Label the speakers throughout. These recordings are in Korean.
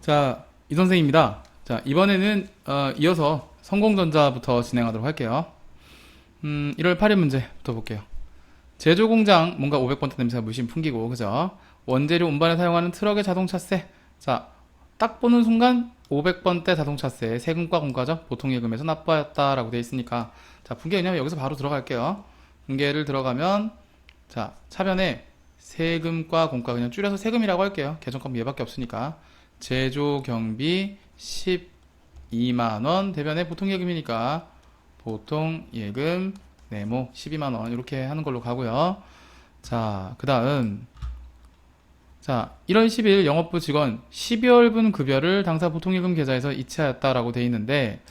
Speaker 1: 자, 이 선생입니다. 자, 이번에는 이어서 성공전자부터 진행하도록 할게요. 1월 8일 문제부터 볼게요. 제조공장 뭔가 500번대 냄새가 물씬 풍기고, 그죠? 원재료 운반에 사용하는 트럭의 자동차세. 자, 딱 보는 순간 500번대 자동차세 세금과 공과죠. 보통예금에서 납부하였다라고 되어 있으니까, 자, 분계 그냥 여기서 바로 들어갈게요. 분계를 들어가면, 자, 차변에 세금과 공과 그냥 줄여서 세금이라고 할게요. 개정값 얘밖에 없으니까. 제조 경비 12만원 대변에 보통예금이니까 보통예금 네모 12만원 이렇게 하는 걸로 가고요. 자, 그 다음, 자, 1월 10일 영업부 직원 12월분 급여를 당사 보통예금 계좌에서 이체하였다라고 돼 있는데,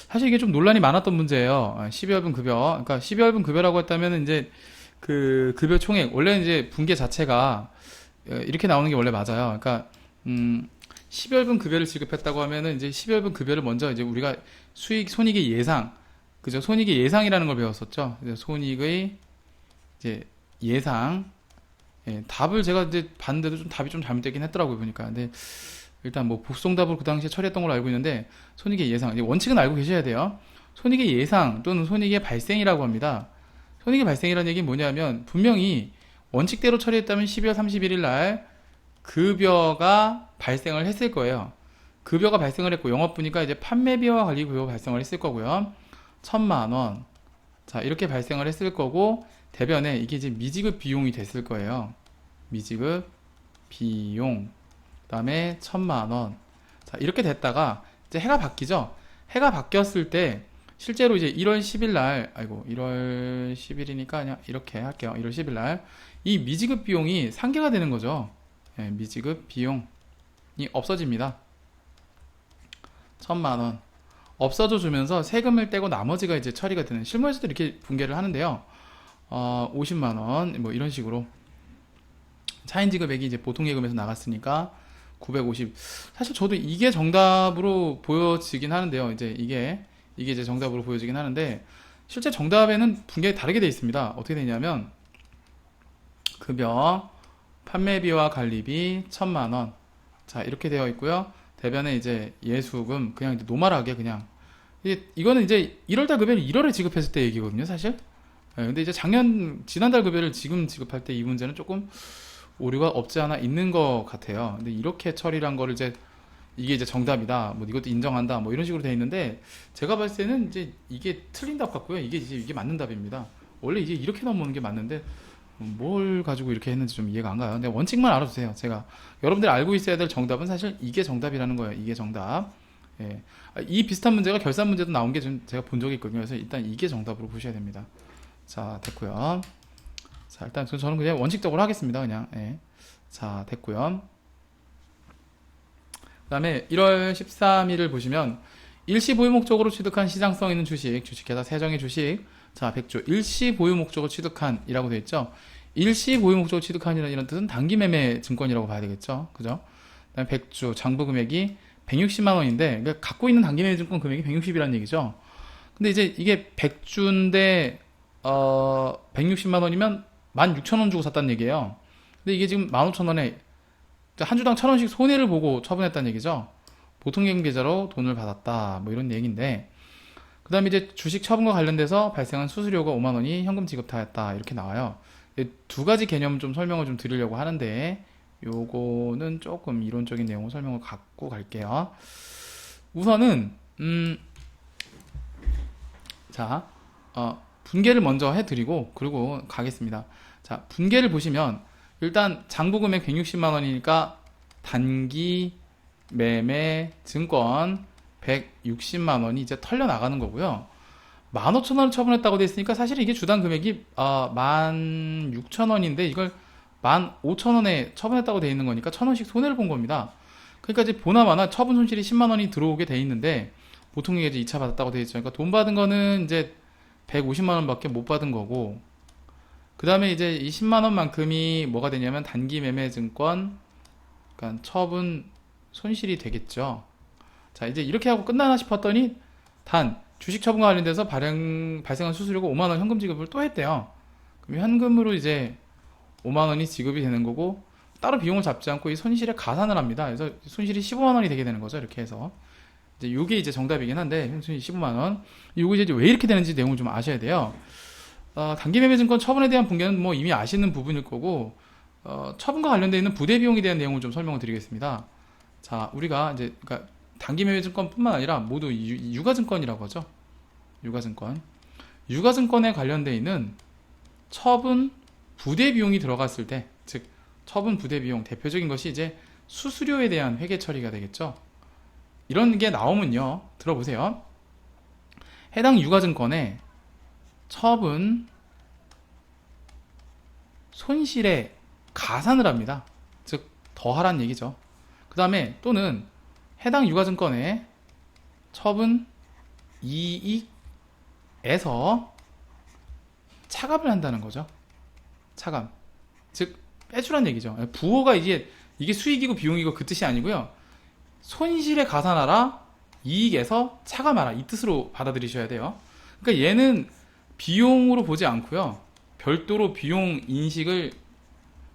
Speaker 1: 사실 이게 좀 논란이 많았던 문제예요. 12월분 급여. 그러니까 12월분 급여라고 했다면 이제 그 급여 총액, 원래 이제 분계 자체가 이렇게 나오는 게 원래 맞아요. 그러니까 12월분 급여를 지급했다고 하면은 이제 12월분 급여를 먼저 이제 우리가 손익의 예상, 그죠? 손익의 예상이라는 걸 배웠었죠. 손익의 이제 예상, 예, 답을 제가 이제 봤는데도 좀 답이 좀 잘못되긴 했더라고요, 보니까. 근데 일단 뭐 복송답으로 그 당시에 처리했던 걸로 알고 있는데, 손익의 예상, 이제 원칙은 알고 계셔야 돼요. 손익의 예상 또는 손익의 발생이라고 합니다. 손익의 발생이라는 얘기는 뭐냐면, 분명히 원칙대로 처리했다면 12월 31일 날 급여가 발생을 했을 거예요. 급여가 발생을 했고, 영업부니까 이제 판매비와 관리급여가 발생을 했을 거고요. 1,000만원. 자, 이렇게 발생을 했을 거고, 대변에 이게 이제 미지급 비용이 됐을 거예요. 미지급 비용. 그 다음에 1,000만원. 자, 이렇게 됐다가, 이제 해가 바뀌죠? 해가 바뀌었을 때, 실제로 이제 1월 10일 날, 아이고, 1월 10일이니까 그냥 이렇게 할게요. 1월 10일 날, 이 미지급 비용이 상계가 되는 거죠. 예, 미지급 비용이 없어집니다. 1,000만원. 없어져 주면서 세금을 떼고 나머지가 이제 처리가 되는, 실무에서도 이렇게 분계를 하는데요. 50만원, 뭐 이런 식으로. 차인지급액이 이제 보통예금에서 나갔으니까 950. 사실 저도 이게 정답으로 보여지긴 하는데요. 이게 이제 정답으로 보여지긴 하는데, 실제 정답에는 분계가 다르게 되어 있습니다. 어떻게 되냐면, 급여, 판매비와 관리비 1,000만원. 자, 이렇게 되어 있고요. 대변에 이제 예수금, 그냥 이제 노멀하게 그냥. 이거는 이제 1월달 급여를 1월에 지급했을 때 얘기거든요, 사실. 예, 근데 이제 지난달 급여를 지금 지급할 때 이 문제는 조금 오류가 없지 않아 있는 것 같아요. 근데 이렇게 처리를 한 거를 이게 이제 정답이다, 뭐 이것도 인정한다, 뭐 이런 식으로 돼 있는데, 제가 봤을 때는 이제 이게 틀린 답 같고요. 이게 맞는 답입니다. 원래 이제 이렇게 넘어오는 게 맞는데, 뭘 가지고 이렇게 했는지 좀 이해가 안 가요. 근데 원칙만 알아두세요. 제가 여러분들이 알고 있어야 될 정답은 사실 이게 정답이라는 거예요. 이게 정답. 예. 이 비슷한 문제가 결산 문제도 나온 게 좀 제가 본 적이 있거든요. 그래서 일단 이게 정답으로 보셔야 됩니다. 자, 됐고요. 자, 일단 저는 그냥 원칙적으로 하겠습니다. 그냥. 예. 자, 됐고요. 그 다음에 1월 13일을 보시면, 일시 보유 목적으로 취득한 시장성 있는 주식회사 세정의 주식. 자, 100조. 일시 보유 목적으로 취득한이라고 되어 있죠. 일시 보유 목적으로 취득한이라는 이런 뜻은 단기 매매 증권이라고 봐야 되겠죠. 그죠? 그다음에 100주 장부 금액이 160만 원인데, 그러니까 갖고 있는 단기 매매 증권 금액이 160이라는 얘기죠. 근데 이제 이게 100주인데 160만 원이면 16,000원 주고 샀다는 얘기예요. 근데 이게 지금 15,000원에 한 주당 1,000원씩 손해를 보고 처분했다는 얘기죠. 보통예금 계좌로 돈을 받았다, 뭐 이런 얘기인데, 그 다음에 이제 주식 처분과 관련돼서 발생한 수수료가 5만 원이 현금 지급하였다, 이렇게 나와요. 두 가지 개념 좀 설명을 좀 드리려고 하는데, 요거는 조금 이론적인 내용을 설명을 갖고 갈게요. 우선은 자, 분계를 먼저 해드리고 그리고 가겠습니다. 자, 분계를 보시면 일단 장부 금액 160만 원이니까 단기 매매 증권 160만 원이 이제 털려 나가는 거고요. 15,000원을 처분했다고 돼 있으니까 사실 이게 주당 금액이 16,000원인데 이걸 15,000원에 처분했다고 돼 있는 거니까 1,000원씩 손해를 본 겁니다. 그러니까 이제 보나마나 처분 손실이 10만 원이 들어오게 돼 있는데, 보통 이제 2차 받았다고 돼 있죠. 그러니까 돈 받은 거는 이제 150만 원밖에 못 받은 거고, 그 다음에 이제 이 10만 원만큼이 뭐가 되냐면 단기 매매 증권, 그러니까 처분 손실이 되겠죠. 자, 이제 이렇게 하고 끝나나 싶었더니 주식 처분과 관련돼서 발생한 수수료가 5만 원 현금 지급을 또 했대요. 그럼 현금으로 이제 5만 원이 지급이 되는 거고, 따로 비용을 잡지 않고 이 손실에 가산을 합니다. 그래서 손실이 15만 원이 되게 되는 거죠. 이렇게 해서 이제 요게 이제 정답이긴 한데 손실이 15만 원. 요거 이제 왜 이렇게 되는지 내용을 좀 아셔야 돼요. 단기매매증권 처분에 대한 붕괴는 뭐 이미 아시는 부분일 거고 처분과 관련되어 있는 부대 비용에 대한 내용을 좀 설명을 드리겠습니다. 자, 우리가 이제 그러니까 단기매매증권뿐만 아니라 모두 유가증권이라고 하죠. 유가증권에 관련되어 있는 처분 부대 비용이 들어갔을 때, 즉 처분 부대 비용 대표적인 것이 이제 수수료에 대한 회계 처리가 되겠죠. 이런 게 나오면요, 들어보세요. 해당 유가증권에 처분 손실에 가산을 합니다. 즉 더하란 얘기죠. 그 다음에 또는 해당 유가증권에 처분 이익에서 차감을 한다는 거죠. 차감. 즉 빼주란 얘기죠. 부호가 이게 수익이고 비용이고 그 뜻이 아니고요. 손실에 가산하라, 이익에서 차감하라, 이 뜻으로 받아들이셔야 돼요. 그러니까 얘는 비용으로 보지 않고요. 별도로 비용 인식을,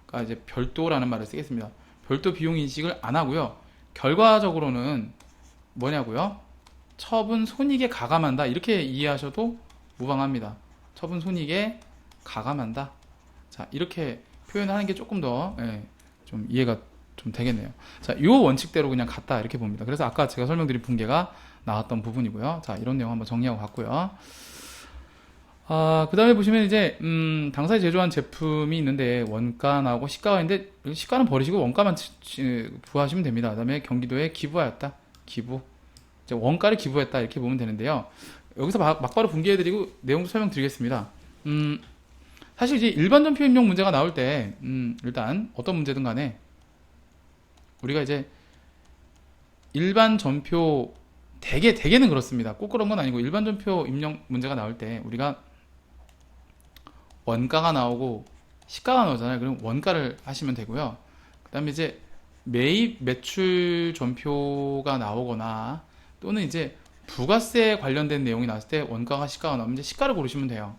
Speaker 1: 그러니까 이제 별도라는 말을 쓰겠습니다. 별도 비용 인식을 안 하고요. 결과적으로는 뭐냐고요? 처분 손익에 가감한다, 이렇게 이해하셔도 무방합니다. 처분 손익에 가감한다. 자, 이렇게 표현하는 게 조금 더 좀 이해가 좀 되겠네요. 자, 이 원칙대로 그냥 갔다, 이렇게 봅니다. 그래서 아까 제가 설명드린 붕괴가 나왔던 부분이고요. 자, 이런 내용 한번 정리하고 갔고요. 그 다음에 보시면 이제 당사에 제조한 제품이 있는데 원가 나오고 시가가 있는데 시가는 버리시고 원가만 부과하시면 됩니다. 그 다음에 경기도에 기부하였다, 기부, 이제 원가를 기부했다, 이렇게 보면 되는데요. 여기서 막바로 붕괴해드리고 내용도 설명드리겠습니다. 사실 이제 일반 전표 입력 문제가 나올 때 일단 어떤 문제든 간에 우리가 이제 일반 전표 대개는 그렇습니다. 꼭 그런 건 아니고 일반 전표 입력 문제가 나올 때 우리가 원가가 나오고 시가가 나오잖아요. 그럼 원가를 하시면 되고요. 그 다음에 이제 매입 매출 전표가 나오거나 또는 이제 부가세에 관련된 내용이 나왔을 때 원가가 시가가 나오면 이제 시가를 고르시면 돼요.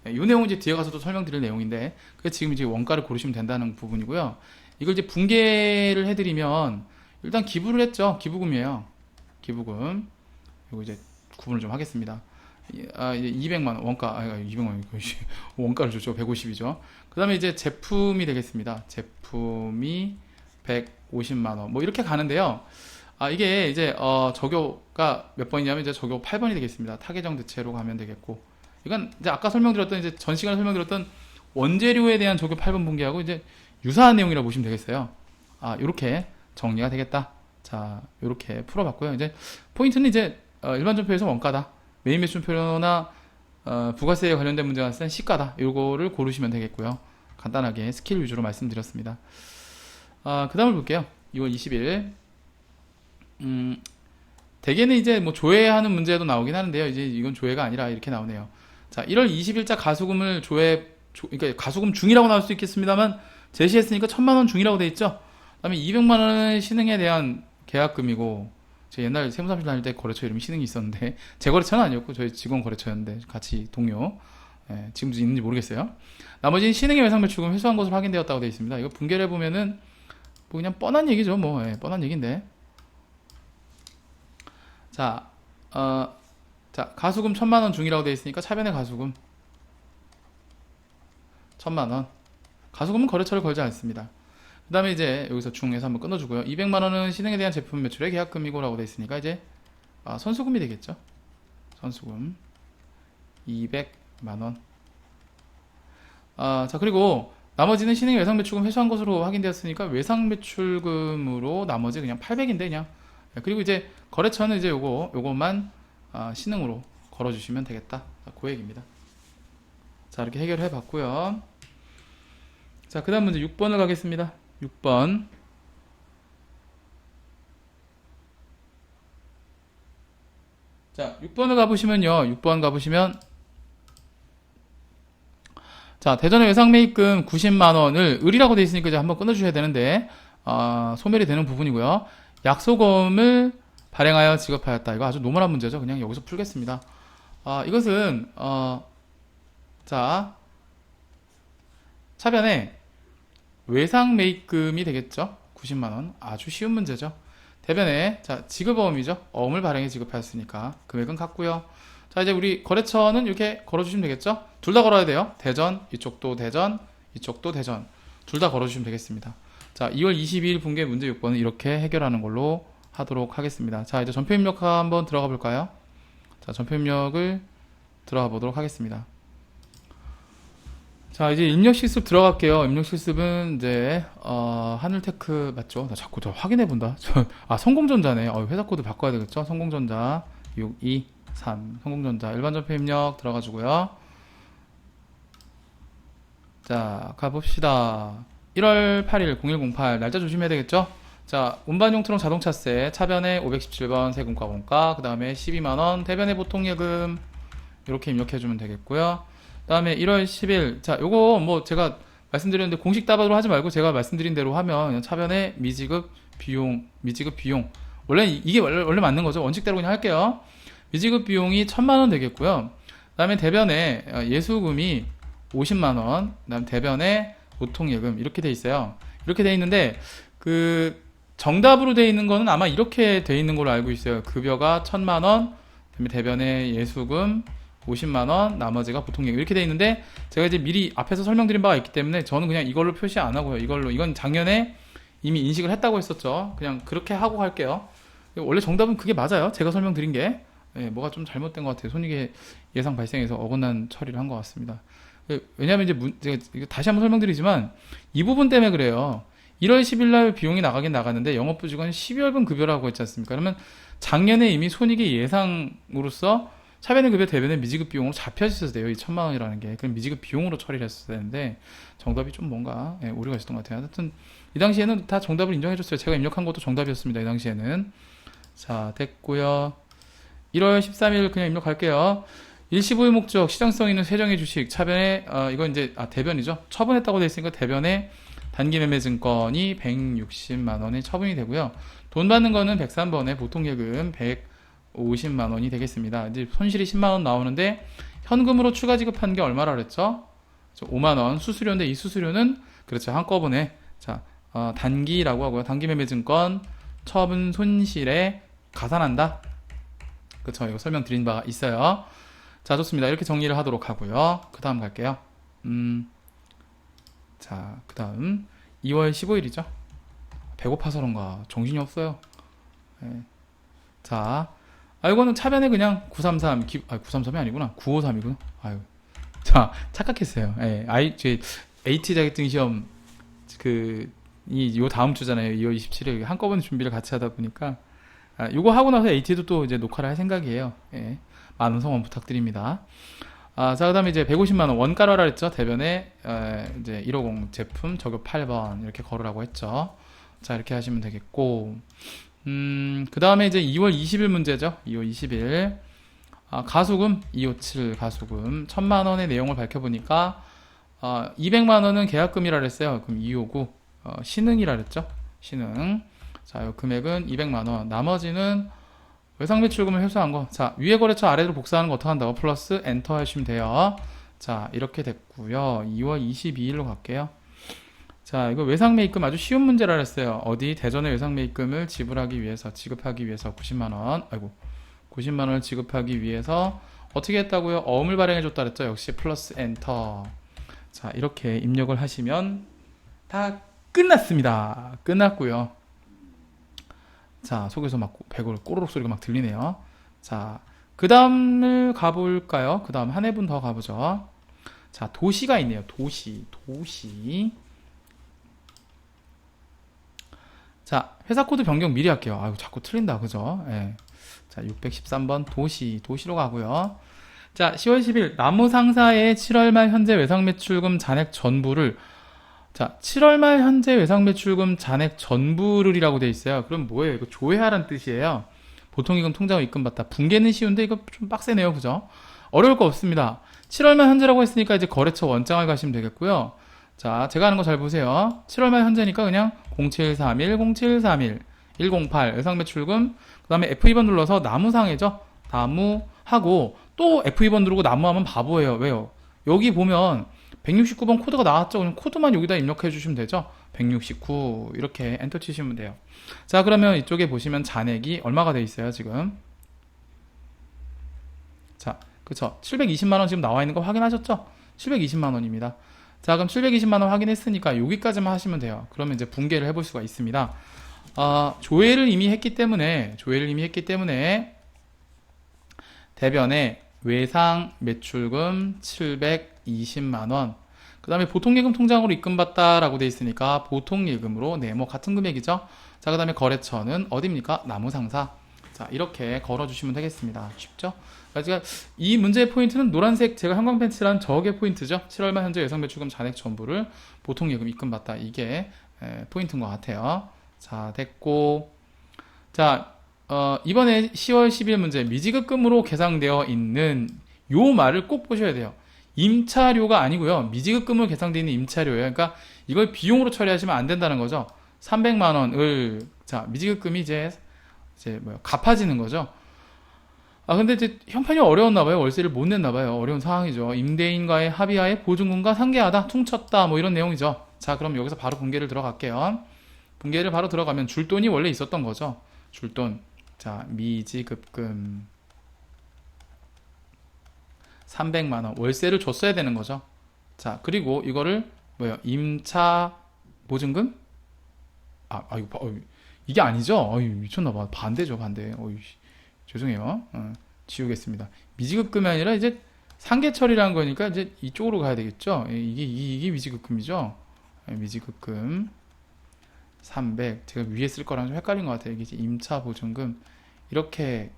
Speaker 1: 이 내용은 이제 뒤에 가서도 설명드릴 내용인데, 그래서 지금 이제 원가를 고르시면 된다는 부분이고요. 이걸 이제 붕괴를 해드리면 일단 기부를 했죠. 기부금이에요. 기부금. 이거 이제 구분을 좀 하겠습니다. 이제 200만원 원가, 200만원 원가를 줬죠. 150이죠. 그 다음에 이제 제품이 되겠습니다. 제품이 150만원 뭐 이렇게 가는데요. 이게 이제 적요가 몇 번이냐면 이제 적요 8번이 되겠습니다. 타계정 대체로 가면 되겠고, 이건 이제 아까 설명드렸던, 이제 전 시간에 설명드렸던 원재료에 대한 적요 8번 붕괴하고 이제 유사한 내용이라고 보시면 되겠어요. 요렇게 정리가 되겠다. 자, 요렇게 풀어봤고요. 이제 포인트는 이제 일반 전표에서 원가다, 매입 매출표나 부가세에 관련된 문제가 있을 땐 시가다, 요거를 고르시면 되겠고요. 간단하게 스킬 위주로 말씀드렸습니다. 그 다음을 볼게요. 2월 20일. 대개는 이제 뭐 조회하는 문제도 나오긴 하는데요. 이제 이건 조회가 아니라 이렇게 나오네요. 자, 1월 20일자 가수금을 그러니까 가수금 중이라고 나올 수 있겠습니다만 제시했으니까 1000만원 중이라고 돼 있죠. 그 다음에 200만원은 신흥에 대한 계약금이고, 제 옛날 세무사무실 다닐 때 거래처 이름이 신흥이 있었는데 제 거래처는 아니었고 저희 직원 거래처였는데 같이 동료, 지금도 있는지 모르겠어요. 나머지는 신흥의 외상매출금 회수한 것으로 확인되었다고 되어 있습니다. 이거 붕괴를 해보면은 뭐 그냥 뻔한 얘기죠. 뭐 뻔한 얘기인데, 자, 가수금 1000만원 중이라고 되어 있으니까 차변의 가수금 1000만원. 가수금은 거래처를 걸지 않습니다. 그 다음에 이제 여기서 중에서 한번 끊어주고요. 200만원은 신흥에 대한 제품 매출의 계약금이고 라고 되어 있으니까 이제 선수금이 되겠죠. 선수금 200만원. 자, 그리고 나머지는 신흥의 외상매출금 회수한 것으로 확인되었으니까 외상매출금으로 나머지 그냥 800인데 그냥. 그리고 이제 거래처는 이제 요것만 신흥으로 걸어주시면 되겠다. 자, 그 얘기입니다. 자, 이렇게 해결해 봤고요. 자, 그 다음 문제 6번을 가겠습니다. 6번. 자, 6번을 가보시면요. 6번 가보시면, 자, 대전의 외상매입금 90만원을 을이라고 되어 있으니까 이제 한번 끊어주셔야 되는데, 소멸이 되는 부분이고요. 약소금을 발행하여 지급하였다. 이거 아주 노멀한 문제죠. 그냥 여기서 풀겠습니다. 이것은 자, 차변에 외상 매입금이 되겠죠. 90만원. 아주 쉬운 문제죠. 대변에 자 지급어음이죠. 어음을 발행해 지급하였으니까 금액은 같고요. 자 이제 우리 거래처는 이렇게 걸어주시면 되겠죠. 둘 다 걸어야 돼요. 대전, 이쪽도 대전, 이쪽도 대전. 둘 다 걸어주시면 되겠습니다. 자 2월 22일 분계 문제 6번은 이렇게 해결하는 걸로 하도록 하겠습니다. 자 이제 전표 입력 한번 들어가 볼까요? 자 전표 입력을 들어가 보도록 하겠습니다. 자 이제 입력 실습 들어갈게요. 입력 실습은 이제 하늘테크 맞죠? 나 자꾸 저 확인해 본다. 성공전자네. 회사 코드 바꿔야 되겠죠? 성공전자 623 성공전자 일반 전표 입력 들어가지고요. 자 가봅시다. 1월 8일 0108 날짜 조심해야 되겠죠? 자 운반용 트럭 자동차세 차변에 517번 세금과 원가 그 다음에 12만원 대변에 보통예금 이렇게 입력해주면 되겠고요. 그 다음에 1월 10일 자 요거 뭐 제가 말씀드렸는데 공식 따박으로 하지 말고 제가 말씀드린 대로 하면 그냥 차변에 미지급 비용 원래 이게 원래 맞는 거죠. 원칙대로 그냥 할게요. 미지급 비용이 1000만원 되겠고요. 그 다음에 대변에 예수금이 50만원 그 다음 대변에 보통예금 이렇게 돼 있어요. 이렇게 돼 있는데 그 정답으로 돼 있는 거는 아마 이렇게 돼 있는 걸로 알고 있어요. 급여가 1000만원 그다음에 대변에 예수금 50만원 나머지가 보통예금 이렇게 돼 있는데 제가 이제 미리 앞에서 설명드린 바가 있기 때문에 저는 그냥 이걸로 표시 안 하고요. 이건 작년에 이미 인식을 했다고 했었죠. 그냥 그렇게 하고 갈게요. 원래 정답은 그게 맞아요. 제가 설명드린 게 뭐가 좀 잘못된 것 같아요. 손익의 예상 발생해서 어긋난 처리를 한 것 같습니다. 왜냐하면 이제 제가 다시 한번 설명드리지만 이 부분 때문에 그래요. 1월 10일 날 비용이 나가긴 나갔는데 영업부 직원 12월분 급여라고 했지 않습니까? 그러면 작년에 이미 손익의 예상으로서 차변의 급여 대변의 미지급 비용으로 잡혀 있어야 돼요. 이 1000만원이라는 게. 그럼 미지급 비용으로 처리를 했어야 되는데 정답이 좀 뭔가 오류가 있었던 것 같아요. 하여튼 이 당시에는 다 정답을 인정해줬어요. 제가 입력한 것도 정답이었습니다. 이 당시에는. 자 됐고요. 1월 13일 그냥 입력할게요. 일시보유 목적 시장성 있는 세정의 주식 차변에 이건 이제 대변이죠. 처분했다고 되어 있으니까 대변에 단기 매매 증권이 160만원이 처분이 되고요. 돈 받는 거는 103번에 보통예금 150만원이 되겠습니다. 이제 손실이 10만원 나오는데 현금으로 추가 지급한 게 얼마라 그랬죠? 5만원 수수료인데 이 수수료는 그렇죠. 한꺼번에 자 단기라고 하고요. 단기 매매 증권 처분 손실에 가산한다. 그렇죠. 이거 설명드린 바 있어요. 자 좋습니다. 이렇게 정리를 하도록 하고요. 그 다음 갈게요. 자 그 다음 2월 15일이죠. 배고파서 그런가 정신이 없어요. 자 이거는 차변에 그냥 933 933이 아니구나 953이구나. 자 착각했어요. 제 AT 자격증 시험 요 다음 주잖아요. 2월 27일 한꺼번에 준비를 같이 하다 보니까 요거 하고 나서 AT도 또 이제 녹화를 할 생각이에요. 많은 성원 부탁드립니다. 자, 그 다음에 이제 150만원 원가로 하라 했죠. 대변에, 이제 150 제품 저격 8번 이렇게 걸으라고 했죠. 자, 이렇게 하시면 되겠고, 그 다음에 이제 2월 20일 문제죠. 2월 20일. 가수금, 257 가수금. 1000만원의 내용을 밝혀보니까, 200만원은 계약금이라 그랬어요. 그럼 259, 신흥이라 그랬죠. 신흥. 자, 이 금액은 200만원. 나머지는 외상 매출금을 회수한 거. 자, 위에 거래처 아래로 복사하는 거 어떻게 한다고? 플러스 엔터 하시면 돼요. 자, 이렇게 됐고요. 2월 22일로 갈게요. 자, 이거 외상 매입금 아주 쉬운 문제라 그랬어요. 어디? 대전의 외상 매입금을 지급하기 위해서 90만원. 90만원을 지급하기 위해서 어떻게 했다고요? 어음을 발행해 줬다 그랬죠. 역시 플러스 엔터. 자, 이렇게 입력을 하시면 다 끝났습니다. 끝났고요. 자, 속에서 막 배골 꼬르륵 소리가 막 들리네요. 자, 그 다음을 가볼까요? 그 다음 한 해분 더 가보죠. 자, 도시가 있네요. 도시. 자, 회사 코드 변경 미리 할게요. 자꾸 틀린다. 그죠? 자, 613번 도시로 가고요. 자, 10월 10일 나무 상사의 7월 말 현재 외상 매출금 잔액 전부를 자, 7월 말 현재 외상 매출금 잔액 전부를이라고 돼 있어요. 그럼 뭐예요? 이거 조회하라는 뜻이에요. 보통이금 통장으로 입금받다. 분계는 쉬운데 이거 좀 빡세네요. 그죠? 어려울 거 없습니다. 7월 말 현재라고 했으니까 이제 거래처 원장을 가시면 되겠고요. 자, 제가 하는 거 잘 보세요. 7월 말 현재니까 그냥 0731 108 외상 매출금 그 다음에 F2번 눌러서 나무상해죠. 나무하고 또 F2번 누르고 나무하면 바보예요. 왜요? 여기 보면 169번 코드가 나왔죠. 그럼 코드만 여기다 입력해 주시면 되죠. 169 이렇게 엔터 치시면 돼요. 자, 그러면 이쪽에 보시면 잔액이 얼마가 돼 있어요, 지금? 자, 그쵸. 720만원 지금 나와 있는 거 확인하셨죠? 720만원입니다. 자, 그럼 720만원 확인했으니까 여기까지만 하시면 돼요. 그러면 이제 분개를 해볼 수가 있습니다. 조회를 이미 했기 때문에 대변에 외상 매출금 720만원, 그 다음에 보통예금 통장으로 입금받다라고 되어 있으니까 보통예금으로 네모 같은 금액이죠. 자, 그 다음에 거래처는 어디입니까? 나무상사. 자, 이렇게 걸어주시면 되겠습니다. 쉽죠? 그러니까 이 문제의 포인트는 노란색 제가 형광펜 칠한 저게 포인트죠. 7월 말 현재 예상 매출금 잔액 전부를 보통예금 입금받다, 이게 포인트인 것 같아요. 자, 됐고, 자, 이번에 10월 10일 문제 미지급금으로 계상되어 있는 요 말을 꼭 보셔야 돼요. 임차료가 아니고요, 미지급금으로 계상되어 있는 임차료예요. 그러니까 이걸 비용으로 처리하시면 안 된다는 거죠. 300만 원을, 자, 미지급금이 이제 갚아지는 거죠. 근데 이제 형편이 어려웠나 봐요. 월세를 못 냈나 봐요. 어려운 상황이죠. 임대인과의 합의하에 보증금과 상계하다, 퉁쳤다, 뭐 이런 내용이죠. 자, 그럼 여기서 바로 분개를 들어갈게요. 분개를 바로 들어가면 줄돈이 원래 있었던 거죠. 줄돈. 자, 미지급금 300만원 월세를 줬어야 되는 거죠. 자, 그리고 이거를 뭐예요? 임차 보증금? 이게 아니죠? 미쳤나봐. 반대죠, 반대. 죄송해요. 지우겠습니다. 미지급금이 아니라 이제 상계 처리라는 거니까 이제 이쪽으로 가야 되겠죠? 이게 미지급금이죠? 미지급금 300. 제가 위에 쓸 거랑 좀 헷갈린 것 같아요. 이게 이제 임차 보증금 이렇게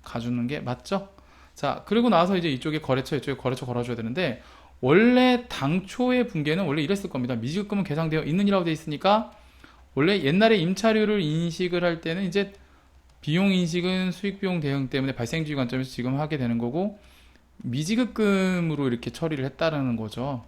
Speaker 1: 가주는 게 맞죠? 자, 그리고 나서 이제 이쪽에 거래처, 이쪽에 거래처 걸어줘야 되는데, 원래 당초의 분계는 원래 이랬을 겁니다. 미지급금은 계상되어 있는이라고 되어 있으니까 원래 옛날에 임차료를 인식을 할 때는 이제 비용 인식은 수익비용 대응 때문에 발생주의 관점에서 지금 하게 되는 거고, 미지급금으로 이렇게 처리를 했다라는 거죠.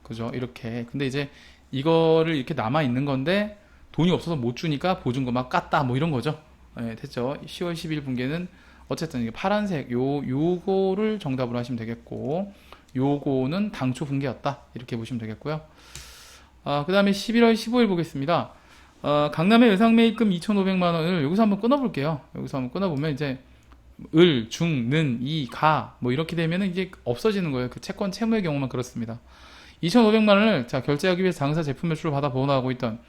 Speaker 1: 그죠? 이렇게. 근데 이제 이거를 이렇게 남아 있는 건데 돈이 없어서 못 주니까 보증금 막 깠다, 뭐 이런 거죠. 됐죠? 10월 10일 분계는 어쨌든 이게 파란색 요거를 정답으로 하시면 되겠고, 요거는 당초 분계였다, 이렇게 보시면 되겠고요. 그 다음에 11월 15일 보겠습니다. 강남의 외상매입금 2,500만원을 여기서 한번 끊어볼게요. 여기서 한번 끊어보면 이제 을, 중, 는, 이, 가 뭐 이렇게 되면 이제 없어지는 거예요. 그 채권 채무의 경우만 그렇습니다. 2,500만원을 자, 결제하기 위해서 당사 제품 매출을 받아 보관하고 있던,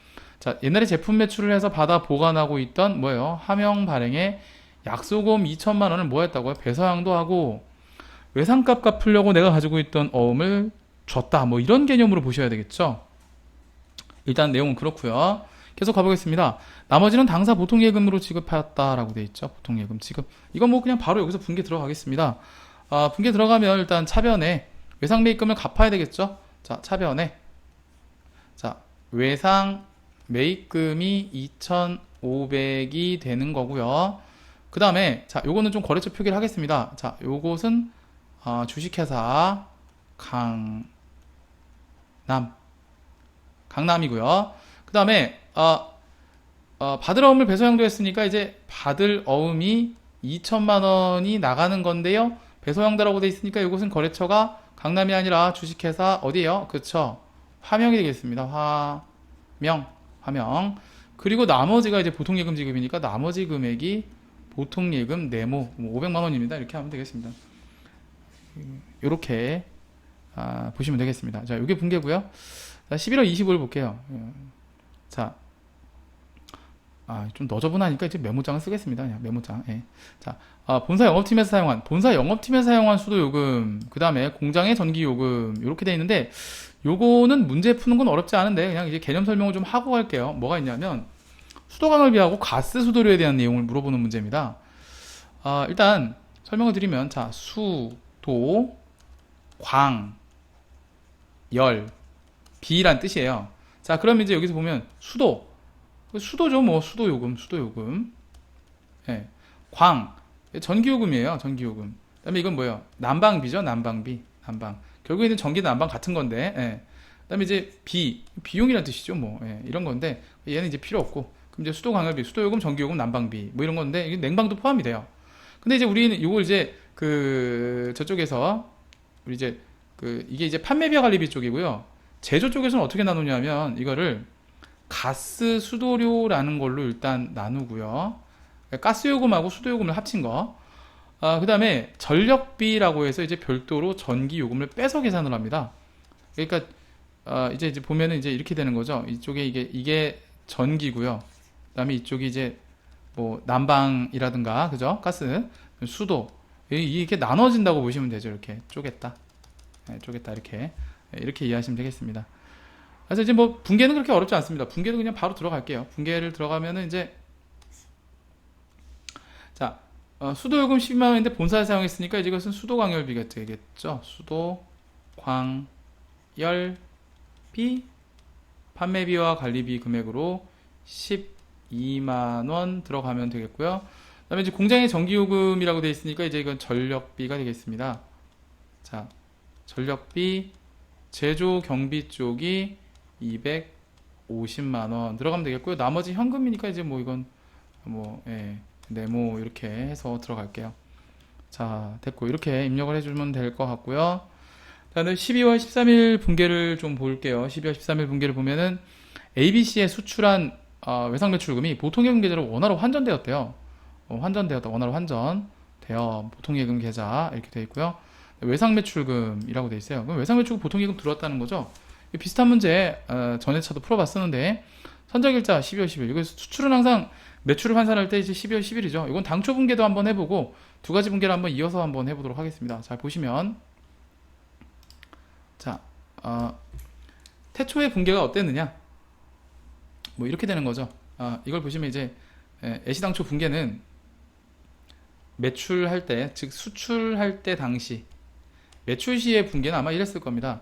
Speaker 1: 자, 옛날에 제품 매출을 해서 받아 보관하고 있던 뭐예요? 하명 발행에 약소금 2천만원을 뭐 했다고요? 배서양도 하고 외상값 갚으려고 내가 가지고 있던 어음을 줬다, 뭐 이런 개념으로 보셔야 되겠죠. 일단 내용은 그렇고요. 계속 가보겠습니다. 나머지는 당사 보통예금으로 지급하였다라고 되어 있죠. 보통예금 지급. 이건 뭐 그냥 바로 여기서 분계 들어가겠습니다. 분계 들어가면 일단 차변에 외상매입금을 갚아야 되겠죠. 자, 차변에 자, 외상 매입금이 2,500이 되는 거고요. 그 다음에 자, 요거는 좀 거래처 표기를 하겠습니다. 자, 요것은 주식회사 강남이고요. 그 다음에 받을 어음을 배소양도 했으니까 이제 받을 어음이 2천만 원이 나가는 건데요. 배소양도라고 돼 있으니까 이것은 거래처가 강남이 아니라 주식회사 어디예요? 그쵸? 화명이 되겠습니다. 화명. 그리고 나머지가 이제 보통예금 지급이니까 나머지 금액이 보통예금 네모 500만 원입니다. 이렇게 하면 되겠습니다. 이렇게 보시면 되겠습니다. 자, 이게 분계고요. 자, 11월 25일 볼게요. 자, 좀 너저분하니까 이제 메모장을 쓰겠습니다. 그냥 메모장. 예. 자, 본사 영업팀에서 사용한 수도요금, 그 다음에 공장의 전기요금, 이렇게 돼 있는데, 요거는 문제 푸는 건 어렵지 않은데, 그냥 이제 개념 설명을 좀 하고 갈게요. 뭐가 있냐면, 수도관을비하고 가스 수도료에 대한 내용을 물어보는 문제입니다. 일단, 설명을 드리면, 자, 수도, 광, 열, 비란 뜻이에요. 자, 그럼 이제 여기서 보면, 수도죠, 뭐, 수도요금. 예. 광, 전기요금이에요, 전기요금. 그 다음에 이건 뭐예요? 난방비죠, 난방. 결국에는 전기나 난방 같은 건데, 예. 그 다음에 이제 비용이라는 뜻이죠, 뭐, 예. 이런 건데, 얘는 이제 필요 없고, 그럼 이제 수도, 관열비, 수도요금, 전기요금, 난방비, 뭐 이런 건데, 이게 냉방도 포함이 돼요. 근데 이제 우리는 이걸 이제, 저쪽에서, 우리 이제, 이게 이제 판매비와 관리비 쪽이고요. 제조 쪽에서는 어떻게 나누냐면 이거를 가스 수도료라는 걸로 일단 나누고요. 가스 요금하고 수도 요금을 합친 거. 그 다음에 전력비라고 해서 이제 별도로 전기 요금을 빼서 계산을 합니다. 그러니까 이제 보면은 이제 이렇게 되는 거죠. 이쪽에 이게 전기고요. 그다음에 이쪽이 이제 뭐 난방이라든가 그죠? 가스, 수도 이게 나눠진다고 보시면 되죠. 이렇게 쪼갰다, 쪼갰다 이렇게 이해하시면 되겠습니다. 그래서 이제 뭐 분계는 그렇게 어렵지 않습니다. 분계도 그냥 바로 들어갈게요. 분계를 들어가면은 이제 자 수도요금 12만 원인데 본사에 사용했으니까 이제 이것은 수도광열비가 되겠죠. 수도광열비 판매비와 관리비 금액으로 12만 원 들어가면 되겠고요. 그 다음에 이제 공장의 전기요금이라고 되어 있으니까 이제 이건 전력비가 되겠습니다. 자, 전력비 제조 경비 쪽이 250만 원 들어가면 되겠고요. 나머지 현금이니까 이제 뭐 이건 뭐 네모 이렇게 해서 들어갈게요. 자, 됐고 이렇게 입력을 해주면 될 것 같고요. 다음에 12월 13일 분계를 좀 볼게요. 12월 13일 분계를 보면은 ABC에 수출한 외상 매출금이 보통예금 계좌로 원화로 환전되었대요. 환전되었다. 원화로 환전되어 보통예금 계좌 이렇게 되어 있고요. 외상 매출금이라고 되어 있어요. 그럼 외상 매출금 보통예금 들어왔다는 거죠. 비슷한 문제 전에 차도 풀어봤었는데 선적일자 12월 10일. 이거 수출은 항상 매출을 환산할 때 이제 12월 10일이죠. 이건 당초 분계도 한번 해보고 두 가지 분계를 한번 이어서 한번 해보도록 하겠습니다. 자, 보시면 자 태초의 분계가 어땠느냐? 뭐 이렇게 되는 거죠. 이걸 보시면 이제 애시당초 분계는 매출할 때, 즉 수출할 때 당시 매출 시의 분계는 아마 이랬을 겁니다.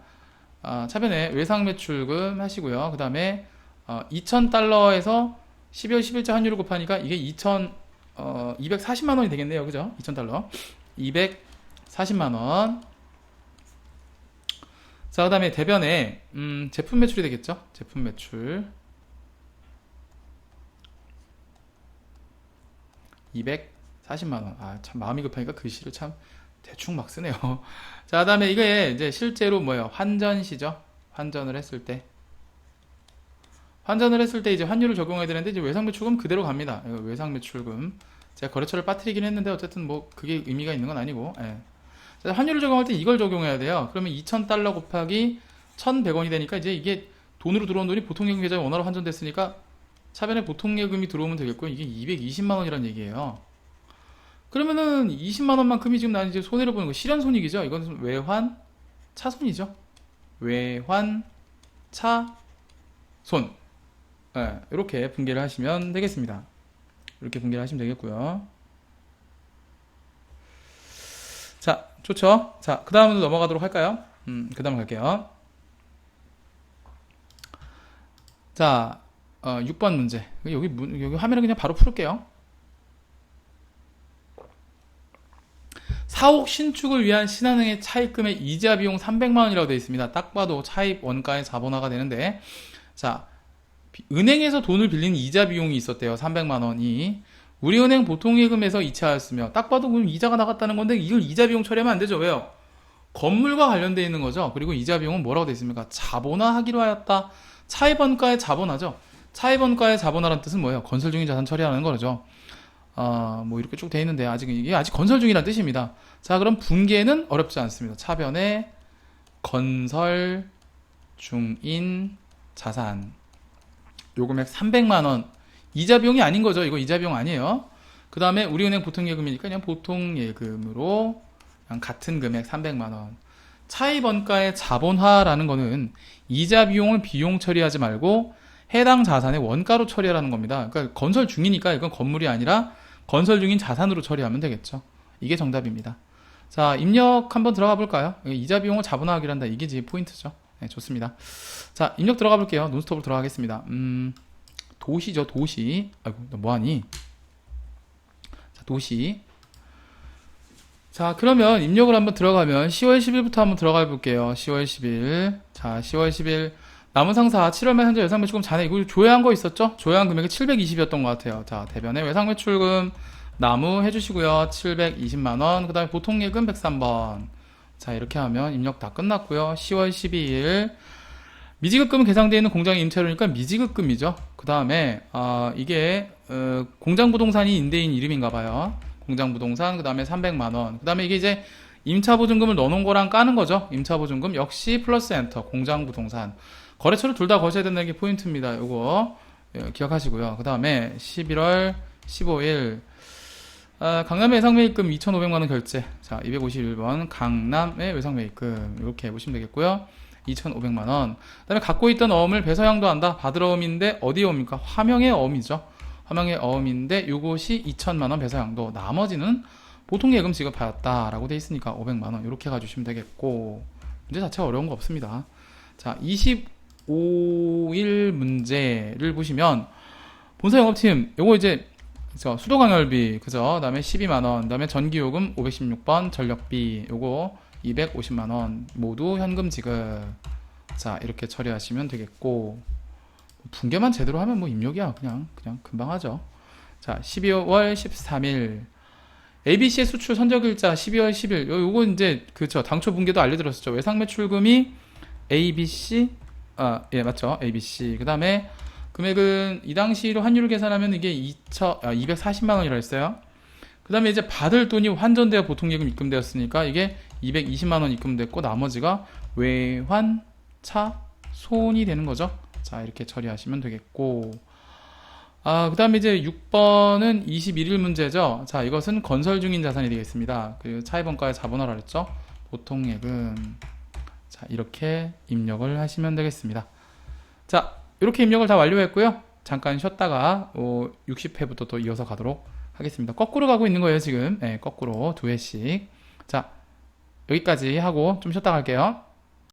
Speaker 1: 차변에 외상 매출금 하시고요. 그 다음에 2,000달러에서 12월 10일자 환율을 곱하니까 이게 240만 원이 되겠네요. 그죠? 2,000달러 240만 원. 자, 그 다음에 대변에 제품 매출이 되겠죠. 제품 매출 240만원. 참 마음이 급하니까 글씨를 참 대충 막 쓰네요. 자, 그 다음에 이게 이제 실제로 뭐예요? 환전시죠. 환전을 했을 때 이제 환율을 적용해야 되는데 이제 외상매출금 그대로 갑니다. 이거 외상매출금 제가 거래처를 빠뜨리긴 했는데 어쨌든 뭐 그게 의미가 있는 건 아니고. 자, 환율을 적용할 때 이걸 적용해야 돼요. 그러면 2,000달러 곱하기 1,100원이 되니까 이제 이게 돈으로 들어온 돈이 보통예금 계좌에 원화로 환전됐으니까 차변에 보통예금이 들어오면 되겠고요. 이게 220만 원이란 얘기예요. 그러면은 20만 원만큼이 지금 난 이제 손해를 보는 거 실현손익이죠. 이건 외환 차손이죠. 외환 차손. 이렇게 분계를 하시면 되겠습니다. 이렇게 분계를 하시면 되겠고요. 자, 좋죠. 자, 그 다음으로 넘어가도록 할까요? 그 다음 갈게요. 자, 6번 문제. 여기 화면을 그냥 바로 풀을게요. 사옥 신축을 위한 신한은행의 차입금의 이자 비용 300만원이라고 되어 있습니다. 딱 봐도 차입 원가의 자본화가 되는데, 자, 은행에서 돈을 빌린 이자 비용이 있었대요. 300만원이. 우리은행 보통예금에서 이체하였으며, 딱 봐도 그럼 이자가 나갔다는 건데, 이걸 이자 비용 처리하면 안 되죠. 왜요? 건물과 관련되어 있는 거죠. 그리고 이자 비용은 뭐라고 되어 있습니까? 자본화하기로 하였다. 차입 원가의 자본화죠. 차입 원가의 자본화라는 뜻은 뭐예요? 건설 중인 자산 처리하는 거죠. 뭐 이렇게 쭉 돼 있는데 이게 아직 건설 중이라는 뜻입니다. 자, 그럼 분계는 어렵지 않습니다. 차변에 건설 중인 자산 요금액 300만원 이자 비용이 아닌 거죠. 이거 이자 비용 아니에요. 그 다음에 우리은행 보통예금이니까 그냥 보통예금으로 그냥 같은 금액 300만원. 차입 원가의 자본화라는 거는 이자 비용을 비용 처리하지 말고 해당 자산의 원가로 처리하라는 겁니다. 그러니까 건설 중이니까 이건 건물이 아니라 건설 중인 자산으로 처리하면 되겠죠. 이게 정답입니다. 자, 입력 한번 들어가 볼까요? 이자 비용을 자본화하기로 한다. 이게 이제 포인트죠. 네, 좋습니다. 자, 입력 들어가 볼게요. 논스톱으로 들어가겠습니다. 도시죠, 도시. 아이고, 너 뭐하니? 자, 도시. 자, 그러면 입력을 한번 들어가면 10월 10일부터 한번 들어가 볼게요. 10월 10일. 자, 10월 10일. 남은 상사 7월 말 현재 외상매출금 잔액 이거 조회한 거 있었죠? 조회한 금액이 720이었던 것 같아요. 자, 대변에 외상매출금 나무 해주시고요. 720만원. 그 다음에 보통예금 103번. 자, 이렇게 하면 입력 다 끝났고요. 10월 12일 미지급금 계상되어 있는 공장의 임차료니까 미지급금이죠. 그 다음에 이게 공장부동산이 임대인 이름인가 봐요. 공장부동산, 그 다음에 300만원. 그 다음에 이게 이제 임차보증금을 넣어놓은 거랑 까는 거죠. 임차보증금 역시 플러스 엔터, 공장부동산. 거래처를 둘 다 거셔야 된다는 게 포인트입니다. 요거 기억하시고요. 그 다음에 11월 15일 강남의 외상매입금 2,500만원 결제. 자, 251번 강남의 외상매입금 이렇게 해보시면 되겠고요. 2,500만원. 그 다음에 갖고 있던 어음을 배서양도 한다. 받으러 어음인데 어디 어음입니까? 화명의 어음이죠. 화명의 어음인데 요것이 2,000만원 배서양도. 나머지는 보통 예금 지급하였다라고 돼 있으니까 500만원 이렇게 가주시면 되겠고, 문제 자체가 어려운 거 없습니다. 자, 25일 문제를 보시면 본사 영업팀 요거 이제 수도 강열비 그죠? 그다음에 12만원, 그다음에 전기요금 516번 전력비 요거 250만원 모두 현금 지급. 자, 이렇게 처리하시면 되겠고, 붕괴만 제대로 하면 뭐 입력이야 그냥 금방 하죠. 자, 12월 13일 ABC의 수출 선적일자 12월 10일 요거 이제 그쵸, 당초 붕괴도 알려드렸었죠. 외상매출금이 ABC 예 맞죠, ABC. 그 다음에 금액은 이 당시로 환율을 계산하면 이게 240만원이라 했어요. 그 다음에 이제 받을 돈이 환전되어 보통예금 입금되었으니까 이게 220만원 입금됐고, 나머지가 외환 차손이 되는 거죠. 자, 이렇게 처리하시면 되겠고, 그 다음에 이제 6번은 21일 문제죠. 자, 이것은 건설 중인 자산이 되겠습니다. 그 차입원가의 자본화라 그랬죠. 보통예금. 자, 이렇게 입력을 하시면 되겠습니다. 자, 이렇게 입력을 다 완료했고요. 잠깐 쉬었다가 60회부터 또 이어서 가도록 하겠습니다. 거꾸로 가고 있는 거예요 지금. 네, 거꾸로 2회씩. 자, 여기까지 하고 좀 쉬었다 갈게요.